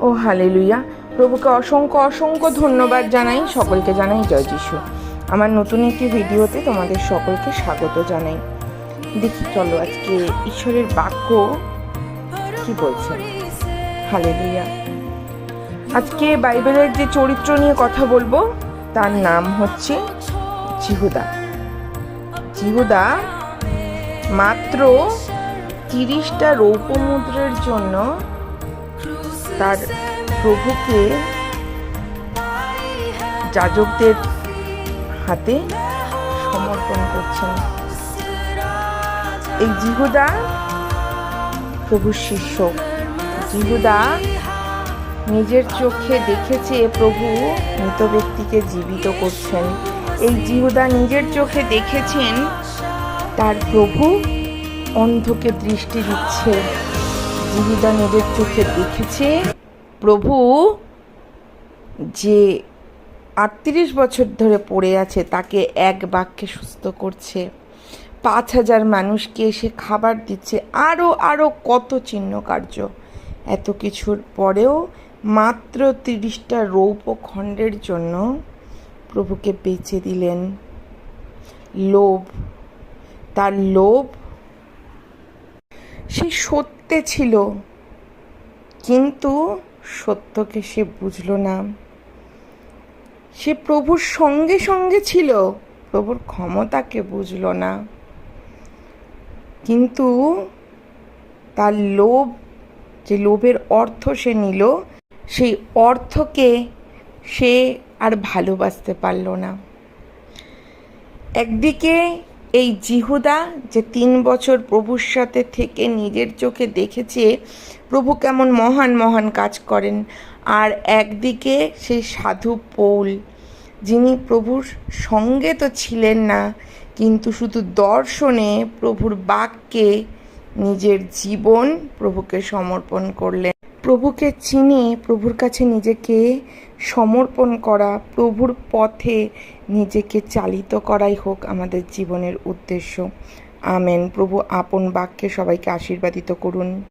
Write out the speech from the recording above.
ও hallelujah. প্রভুকে অসংখ্য অসংখ্য ধন্যবাদ জানাই, সকলকে জানাই জয় যিশু। আমার নতুন একটি ভিডিওতে তোমাদের সকলকে স্বাগত জানাই। দেখি চলো আজকে ঈশ্বরের বাক্য কি বলছে। হালেলুয়া। আজকে বাইবেলের যে চরিত্র নিয়ে কথা বলবো তার নাম হচ্ছে জিহুদা। জিহুদা মাত্র 30টা রৌপ্য মুদ্রার জন্য তার প্রভুকে যাজকদের হাতে সমর্পণ করছেন। এই জিহুদা প্রভুর শিষ্য। জিহুদা নিজের চোখে দেখেছে প্রভু মৃত ব্যক্তিকে জীবিত করছেন। এই জিহুদা নিজের চোখে দেখেছেন তার প্রভু অন্ধকে দৃষ্টি দিচ্ছে। জিহুদা নিজের চোখে দেখেছে প্রভু যে 38 বছর ধরে পড়ে আছে তাকে এক বাক্যে সুস্থ করছে। 5000 মানুষকে এসে খাবার দিচ্ছে, আরও কত চিহ্ন কার্য। এত কিছুর পরেও মাত্র 30টা রৌপ্য খণ্ডের জন্য প্রভুকে বেচে দিলেন। লোভ, তার লোভ সে সত্যে ছিল, কিন্তু সত্যকে সে বুঝল না। সে প্রভুর সঙ্গে সঙ্গে ছিল, প্রভুর ক্ষমতাকে বুঝল না। কিন্তু তার লোভ, যে লোভের অর্থ সে নিল, সেই অর্থকে সে আর ভালোবাসতে পারল না। একদিকে এই জিহুদা যে 3 বছর প্রভুর সাথে থেকে নিজের চোখে দেখেছে প্রভু কেমন মহান মহান কাজ করেন, আর একদিকে সেই সাধু পৌল, যিনি প্রভুর সঙ্গে তো ছিলেন না, কিন্তু শুধু দর্শনে প্রভুর বাক্যে নিজের জীবন প্রভুকে সমর্পণ করলেন। প্রভুকে চিনে প্রভুর কাছে নিজেকে সমর্পণ করা, প্রভুর পথে নিজেকে চালিত করাই হোক আমাদের জীবনের উদ্দেশ্য। আমেন। প্রভু আপন বাক্যে সবাইকে আশীর্বাদিত করুন।